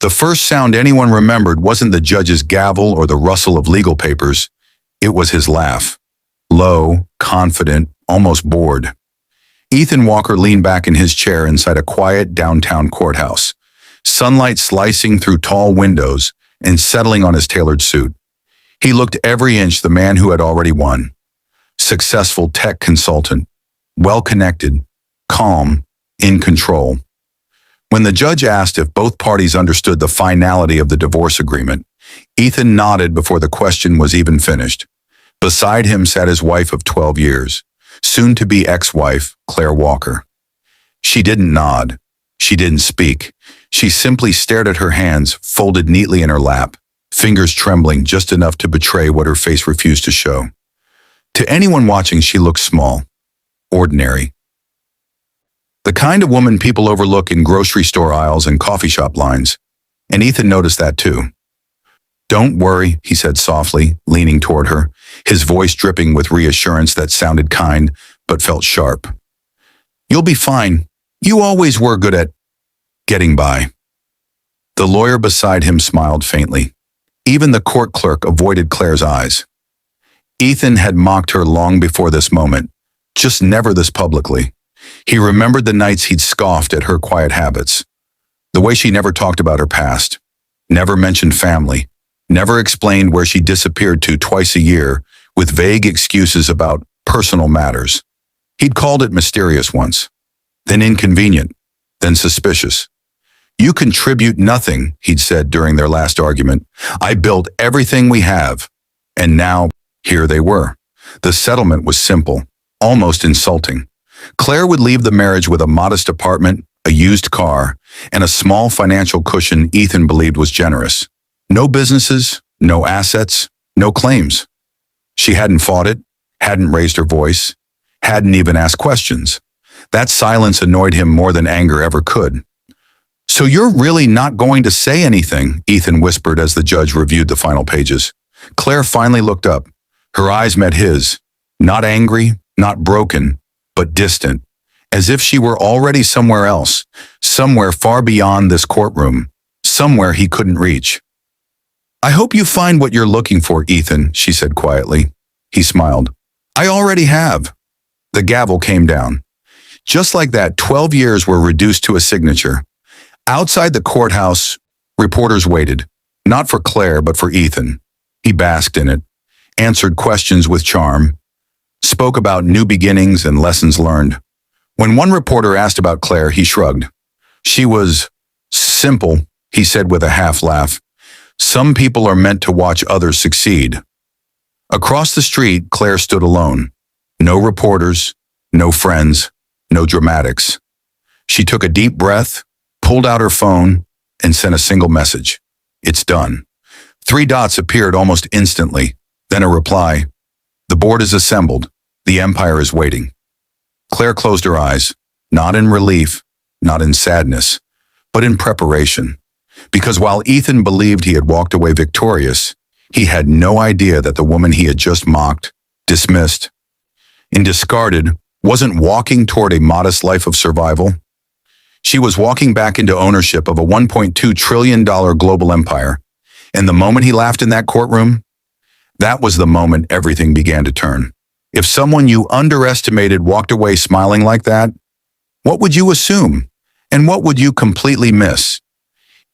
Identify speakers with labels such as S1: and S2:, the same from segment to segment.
S1: The first sound anyone remembered wasn't the judge's gavel or the rustle of legal papers. It was his laugh. Low, confident, almost bored. Ethan Walker leaned back in his chair inside a quiet downtown courthouse, sunlight slicing through tall windows and settling on his tailored suit. He looked every inch the man who had already won. Successful tech consultant, well-connected, calm, in control. When the judge asked if both parties understood the finality of the divorce agreement, Ethan nodded before the question was even finished. Beside him sat his wife of 12 years, soon-to-be ex-wife, Claire Walker. She didn't nod. She didn't speak. She simply stared at her hands, folded neatly in her lap, fingers trembling just enough to betray what her face refused to show. To anyone watching, she looked small, ordinary. The kind of woman people overlook in grocery store aisles and coffee shop lines, and Ethan noticed that too. "Don't worry," he said softly, leaning toward her, his voice dripping with reassurance that sounded kind but felt sharp. "You'll be fine. You always were good at getting by." The lawyer beside him smiled faintly. Even the court clerk avoided Claire's eyes. Ethan had mocked her long before this moment, just never this publicly. He remembered the nights he'd scoffed at her quiet habits, the way she never talked about her past, never mentioned family, never explained where she disappeared to twice a year with vague excuses about personal matters. He'd called it mysterious once, then inconvenient, then suspicious. "You contribute nothing," he'd said during their last argument. "I built everything we have." And now, here they were. The settlement was simple, almost insulting. Claire would leave the marriage with a modest apartment, a used car, and a small financial cushion Ethan believed was generous. No businesses, no assets, no claims. She hadn't fought it, hadn't raised her voice, hadn't even asked questions. That silence annoyed him more than anger ever could. "So you're really not going to say anything?" Ethan whispered as the judge reviewed the final pages. Claire finally looked up. Her eyes met his, not angry, not broken, but distant, as if she were already somewhere else, somewhere far beyond this courtroom, somewhere he couldn't reach. "I hope you find what you're looking for, Ethan," she said quietly. He smiled. "I already have." The gavel came down. Just like that, 12 years were reduced to a signature. Outside the courthouse, reporters waited, not for Claire, but for Ethan. He basked in it, answered questions with charm, spoke about new beginnings and lessons learned. When one reporter asked about Claire, he shrugged. "She was simple," he said with a half laugh. "Some people are meant to watch others succeed." Across the street, Claire stood alone. No reporters, no friends, no dramatics. She took a deep breath, pulled out her phone, and sent a single message. "It's done." 3 dots appeared almost instantly, then a reply. "The board is assembled. The empire is waiting." Claire closed her eyes, not in relief, not in sadness, but in preparation. Because while Ethan believed he had walked away victorious, he had no idea that the woman he had just mocked, dismissed, and discarded wasn't walking toward a modest life of survival. She was walking back into ownership of a $1.2 trillion global empire. And the moment he laughed in that courtroom, that was the moment everything began to turn. If someone you underestimated walked away smiling like that, what would you assume? And what would you completely miss?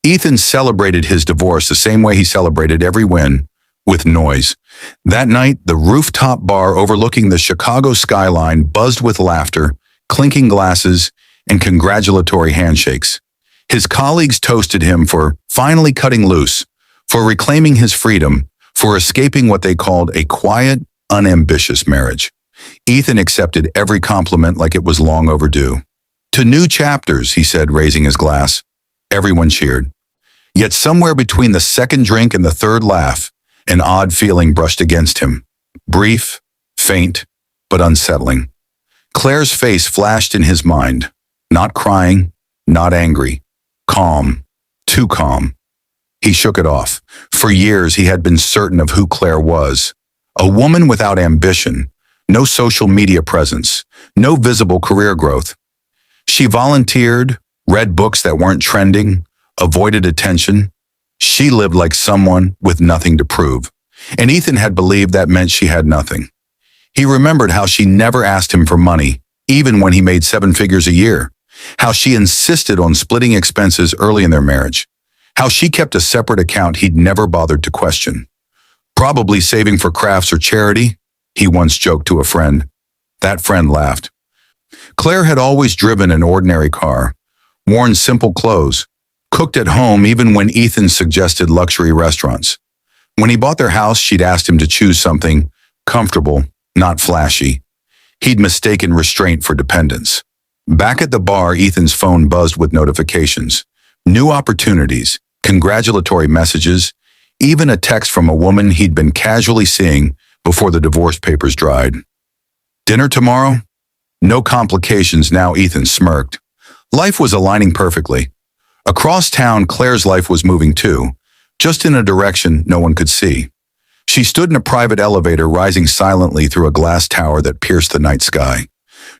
S1: Ethan celebrated his divorce the same way he celebrated every win, with noise. That night, the rooftop bar overlooking the Chicago skyline buzzed with laughter, clinking glasses, and congratulatory handshakes. His colleagues toasted him for finally cutting loose, for reclaiming his freedom, for escaping what they called a quiet, unambitious marriage. Ethan accepted every compliment like it was long overdue. "To new chapters," he said, raising his glass. Everyone cheered. Yet somewhere between the second drink and the third laugh, an odd feeling brushed against him. Brief, faint, but unsettling. Claire's face flashed in his mind. Not crying, not angry. Calm. Too calm. He shook it off. For years, he had been certain of who Claire was. A woman without ambition, no social media presence, no visible career growth. She volunteered, read books that weren't trending, avoided attention. She lived like someone with nothing to prove. And Ethan had believed that meant she had nothing. He remembered how she never asked him for money, even when he made 7 figures a year. How she insisted on splitting expenses early in their marriage. How she kept a separate account he'd never bothered to question. Probably saving for crafts or charity, he once joked to a friend. That friend laughed. Claire had always driven an ordinary car, worn simple clothes, cooked at home even when Ethan suggested luxury restaurants. When he bought their house, she'd asked him to choose something comfortable, not flashy. He'd mistaken restraint for dependence. Back at the bar, Ethan's phone buzzed with notifications. New opportunities, congratulatory messages, even a text from a woman he'd been casually seeing before the divorce papers dried. Dinner tomorrow? No complications now, Ethan smirked. Life was aligning perfectly. Across town, Claire's life was moving too, just in a direction no one could see. She stood in a private elevator rising silently through a glass tower that pierced the night sky.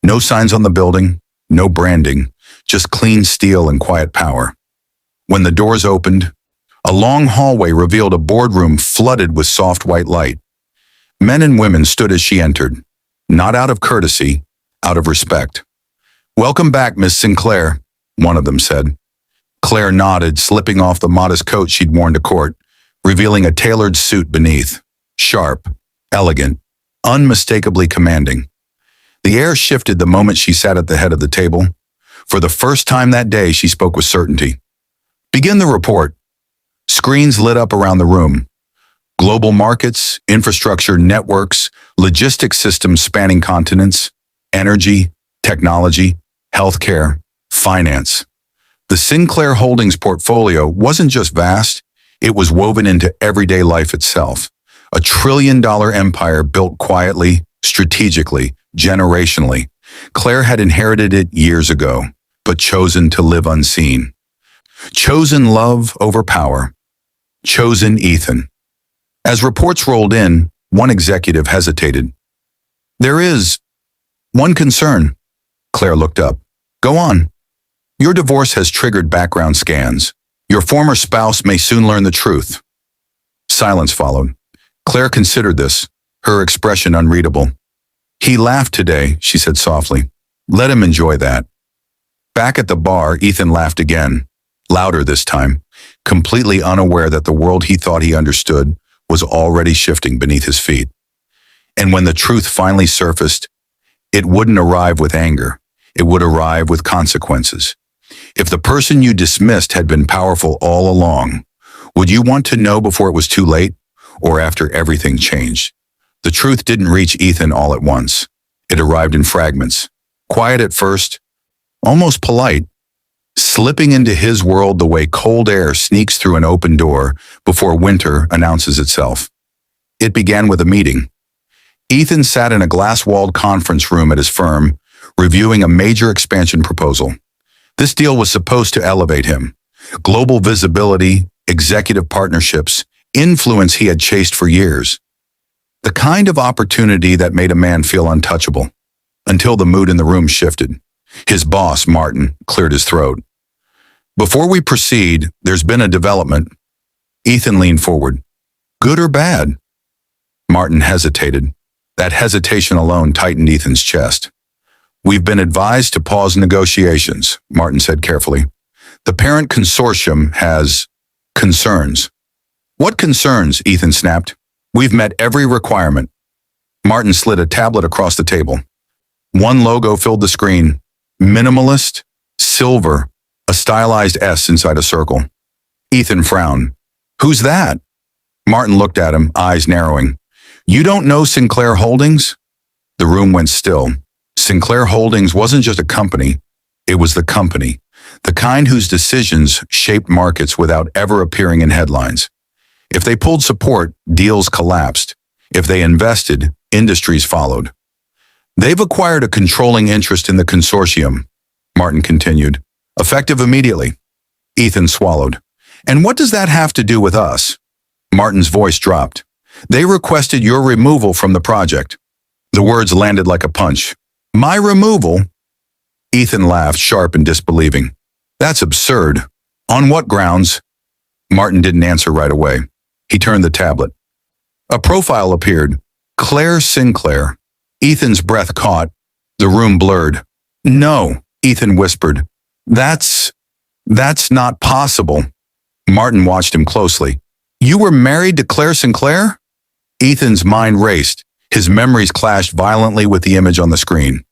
S1: No signs on the building, no branding, just clean steel and quiet power. When the doors opened, a long hallway revealed a boardroom flooded with soft white light. Men and women stood as she entered, not out of courtesy, out of respect. "Welcome back, Miss Sinclair," one of them said. Claire nodded, slipping off the modest coat she'd worn to court, revealing a tailored suit beneath. Sharp, elegant, unmistakably commanding. The air shifted the moment she sat at the head of the table. For the first time that day, she spoke with certainty. "Begin the report." Screens lit up around the room. Global markets, infrastructure, networks, logistics systems spanning continents, energy, technology, healthcare, finance. The Sinclair Holdings portfolio wasn't just vast, it was woven into everyday life itself. A trillion-dollar empire built quietly, strategically, generationally. Claire had inherited it years ago, but chosen to live unseen. Chosen love over power. Chosen Ethan. As reports rolled in, one executive hesitated. "There is one concern." Claire looked up. "Go on." "Your divorce has triggered background scans. Your former spouse may soon learn the truth." Silence followed. Claire considered this, her expression unreadable. "He laughed today," she said softly. "Let him enjoy that." Back at the bar, Ethan laughed again, louder this time, completely unaware that the world he thought he understood was already shifting beneath his feet. And when the truth finally surfaced, it wouldn't arrive with anger. It would arrive with consequences. If the person you dismissed had been powerful all along, would you want to know before it was too late, or after everything changed? The truth didn't reach Ethan all at once. It arrived in fragments, quiet at first, almost polite, slipping into his world the way cold air sneaks through an open door before winter announces itself. It began with a meeting. Ethan sat in a glass-walled conference room at his firm, reviewing a major expansion proposal. This deal was supposed to elevate him. Global visibility, executive partnerships, influence he had chased for years. The kind of opportunity that made a man feel untouchable, until the mood in the room shifted. His boss, Martin, cleared his throat. "Before we proceed, there's been a development." Ethan leaned forward. "Good or bad?" Martin hesitated. That hesitation alone tightened Ethan's chest. "We've been advised to pause negotiations," Martin said carefully. "The parent consortium has concerns." "What concerns?" Ethan snapped. "We've met every requirement." Martin slid a tablet across the table. One logo filled the screen. Minimalist, silver, a stylized S inside a circle. Ethan frowned. "Who's that?" Martin looked at him, eyes narrowing. "You don't know Sinclair Holdings?" The room went still. Sinclair Holdings wasn't just a company, it was the company, the kind whose decisions shaped markets without ever appearing in headlines. If they pulled support, deals collapsed. If they invested, industries followed. "They've acquired a controlling interest in the consortium," Martin continued, "effective immediately." Ethan swallowed. "And what does that have to do with us?" Martin's voice dropped. "They requested your removal from the project." The words landed like a punch. "My removal?" Ethan laughed, sharp and disbelieving. "That's absurd." On what grounds? Martin didn't answer right away. He turned the tablet. A profile appeared. Claire Sinclair. Ethan's breath caught. The room blurred. No, Ethan whispered. That's not possible. Martin watched him closely. You were married to Claire Sinclair? Ethan's mind raced. His memories clashed violently with the image on the screen.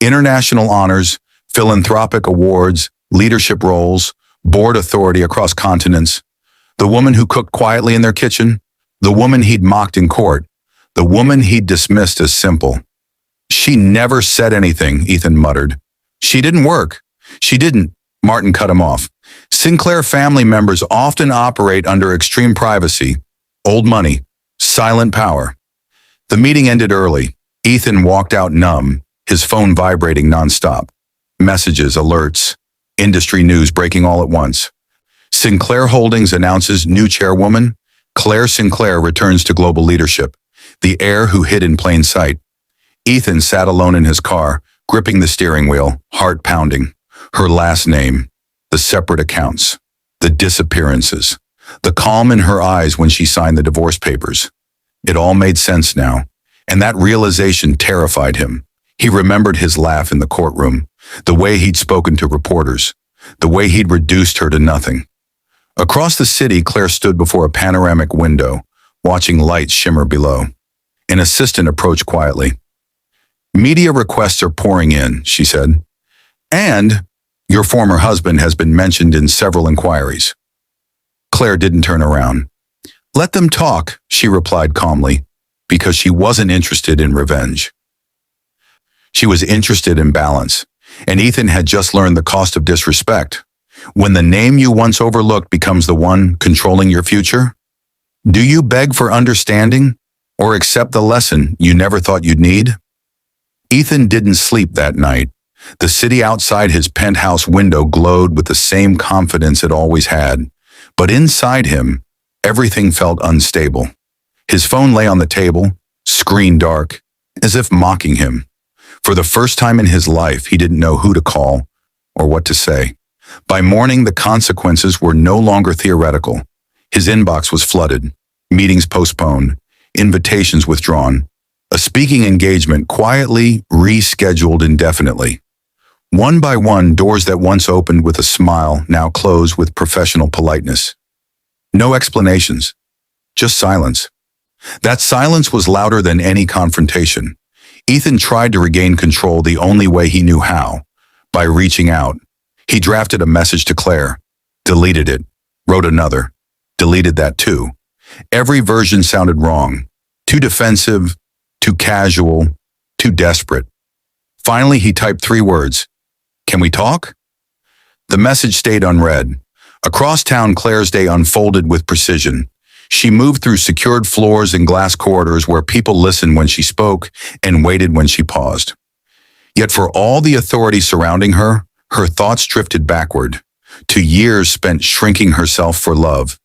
S1: International honors, philanthropic awards, leadership roles, board authority across continents. The woman who cooked quietly in their kitchen. The woman he'd mocked in court. The woman he'd dismissed as simple. She never said anything, Ethan muttered. She didn't work. She didn't. Martin cut him off. Sinclair family members often operate under extreme privacy, old money, silent power. The meeting ended early. Ethan walked out numb, his phone vibrating nonstop. Messages, alerts, industry news breaking all at once. Sinclair Holdings announces new chairwoman. Claire Sinclair returns to global leadership. The heir who hid in plain sight. Ethan sat alone in his car, gripping the steering wheel, heart pounding. Her last name, the separate accounts, the disappearances, the calm in her eyes when she signed the divorce papers. It all made sense now, and that realization terrified him. He remembered his laugh in the courtroom, the way he'd spoken to reporters, the way he'd reduced her to nothing. Across the city, Claire stood before a panoramic window, watching lights shimmer below. An assistant approached quietly. Media requests are pouring in, she said. And your former husband has been mentioned in several inquiries. Claire didn't turn around. Let them talk, she replied calmly, because she wasn't interested in revenge. She was interested in balance, and Ethan had just learned the cost of disrespect. When the name you once overlooked becomes the one controlling your future, do you beg for understanding or accept the lesson you never thought you'd need? Ethan didn't sleep that night. The city outside his penthouse window glowed with the same confidence it always had, but inside him, everything felt unstable. His phone lay on the table, screen dark, as if mocking him. For the first time in his life, he didn't know who to call or what to say. By morning, the consequences were no longer theoretical. His inbox was flooded, meetings postponed, invitations withdrawn, a speaking engagement quietly rescheduled indefinitely. One by one, doors that once opened with a smile now closed with professional politeness. No explanations, just silence. That silence was louder than any confrontation. Ethan tried to regain control the only way he knew how, by reaching out. He drafted a message to Claire, deleted it, wrote another, deleted that too. Every version sounded wrong, too defensive, too casual, too desperate. Finally, he typed 3 words. Can we talk? The message stayed unread. Across town, Claire's day unfolded with precision. She moved through secured floors and glass corridors where people listened when she spoke and waited when she paused. Yet for all the authority surrounding her, her thoughts drifted backward, to years spent shrinking herself for love.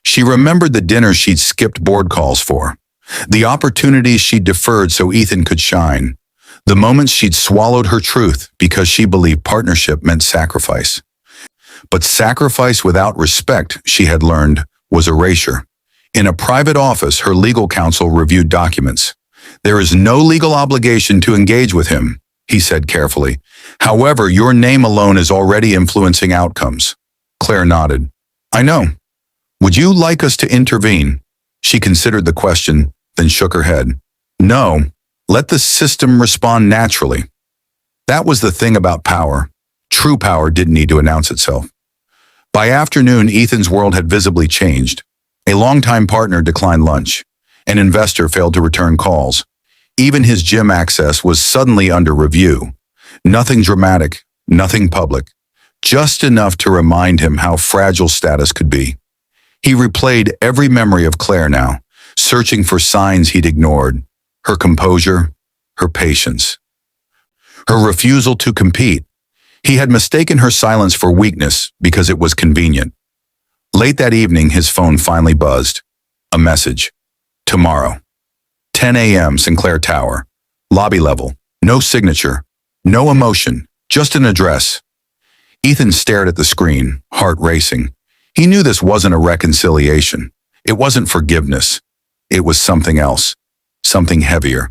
S1: She remembered the dinners she'd skipped board calls for, the opportunities she'd deferred so Ethan could shine, the moments she'd swallowed her truth because she believed partnership meant sacrifice. But sacrifice without respect, she had learned, was erasure. In a private office, her legal counsel reviewed documents. There is no legal obligation to engage with him, he said carefully. However, your name alone is already influencing outcomes. Claire nodded. I know. Would you like us to intervene? She considered the question, then shook her head. No, let the system respond naturally. That was the thing about power. True power didn't need to announce itself. By afternoon, Ethan's world had visibly changed. A longtime partner declined lunch. An investor failed to return calls. Even his gym access was suddenly under review. Nothing dramatic, nothing public, just enough to remind him how fragile status could be. He replayed every memory of Claire now, searching for signs he'd ignored. Her composure, her patience, her refusal to compete. He had mistaken her silence for weakness because it was convenient. Late that evening, his phone finally buzzed. A message. Tomorrow. 10 a.m. Sinclair Tower. Lobby level. No signature. No emotion. Just an address. Ethan stared at the screen, heart racing. He knew this wasn't a reconciliation. It wasn't forgiveness. It was something else, something heavier.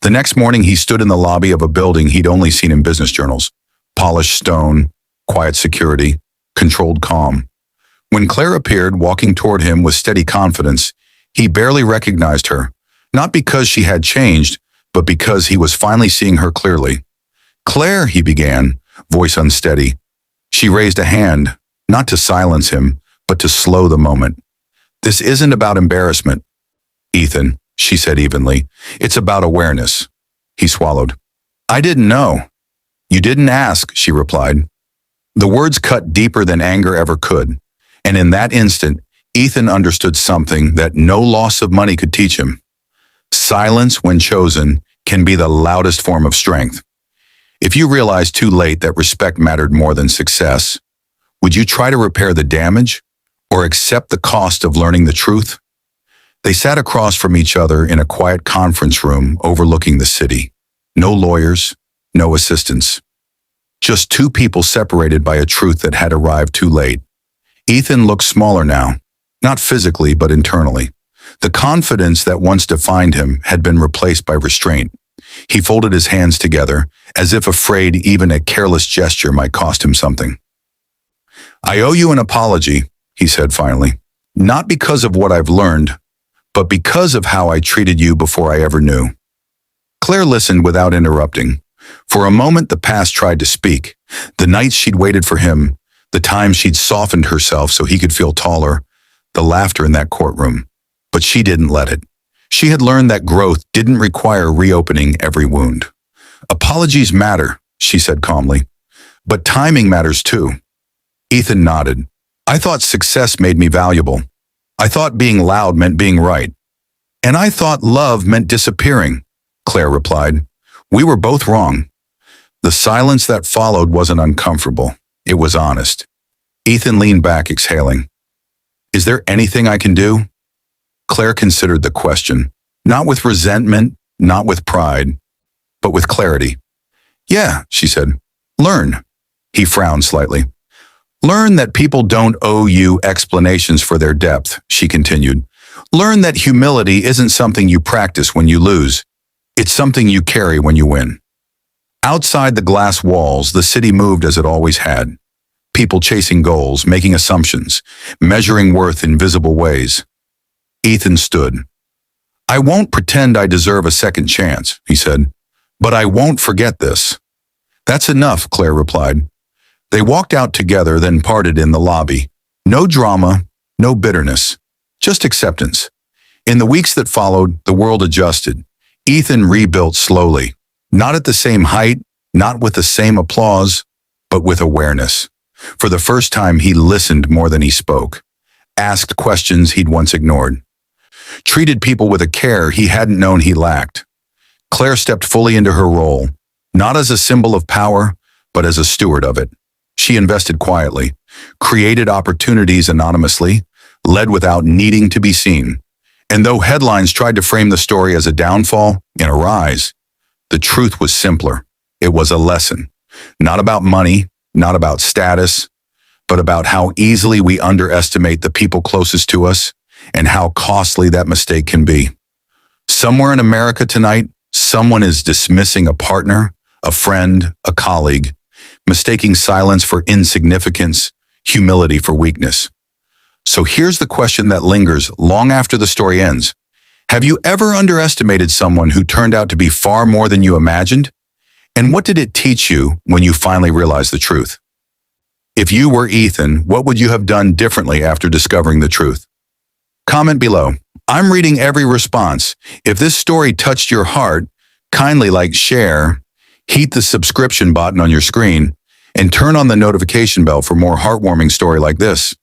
S1: The next morning, he stood in the lobby of a building he'd only seen in business journals. Polished stone, quiet security, controlled calm. When Claire appeared, walking toward him with steady confidence, he barely recognized her, not because she had changed, but because he was finally seeing her clearly. "Claire," he began, voice unsteady. She raised a hand, not to silence him, but to slow the moment. "This isn't about embarrassment, Ethan," she said evenly. "It's about awareness." He swallowed. "I didn't know." "You didn't ask," she replied. The words cut deeper than anger ever could, and in that instant, Ethan understood something that no loss of money could teach him. Silence, when chosen, can be the loudest form of strength. If you realize too late that respect mattered more than success, would you try to repair the damage or accept the cost of learning the truth? They sat across from each other in a quiet conference room overlooking the city. No lawyers, no assistants. Just two people separated by a truth that had arrived too late. Ethan looked smaller now, not physically but internally. The confidence that once defined him had been replaced by restraint. He folded his hands together, as if afraid even a careless gesture might cost him something. "I owe you an apology," he said finally. "Not because of what I've learned, but because of how I treated you before I ever knew." Claire listened without interrupting. For a moment the past tried to speak. The nights she'd waited for him, the times she'd softened herself so he could feel taller, the laughter in that courtroom. But she didn't let it. She had learned that growth didn't require reopening every wound. "Apologies matter," she said calmly. "But timing matters too." Ethan nodded. "I thought success made me valuable. I thought being loud meant being right. And I thought love meant disappearing," Claire replied. "We were both wrong." The silence that followed wasn't uncomfortable. It was honest. Ethan leaned back, exhaling. "Is there anything I can do?" Claire considered the question, not with resentment, not with pride, but with clarity. "Yeah," she said. "Learn." He frowned slightly. "Learn that people don't owe you explanations for their depth," she continued. "Learn that humility isn't something you practice when you lose. It's something you carry when you win." Outside the glass walls, the city moved as it always had. People chasing goals, making assumptions, measuring worth in visible ways. Ethan stood. "I won't pretend I deserve a second chance," he said, "but I won't forget this." "That's enough," Claire replied. They walked out together, then parted in the lobby. No drama, no bitterness, just acceptance. In the weeks that followed, the world adjusted. Ethan rebuilt slowly, not at the same height, not with the same applause, but with awareness. For the first time, he listened more than he spoke, asked questions he'd once ignored, treated people with a care he hadn't known he lacked. Claire stepped fully into her role, not as a symbol of power, but as a steward of it. She invested quietly, created opportunities anonymously, led without needing to be seen. And though headlines tried to frame the story as a downfall and a rise, the truth was simpler. It was a lesson, not about money, not about status, but about how easily we underestimate the people closest to us and how costly that mistake can be. Somewhere in America tonight, someone is dismissing a partner, a friend, a colleague, mistaking silence for insignificance, humility for weakness. So here's the question that lingers long after the story ends. Have you ever underestimated someone who turned out to be far more than you imagined? And what did it teach you when you finally realized the truth? If you were Ethan, what would you have done differently after discovering the truth? Comment below. I'm reading every response. If this story touched your heart, kindly like, share, heat the subscription button on your screen, and turn on the notification bell for more heartwarming story like this.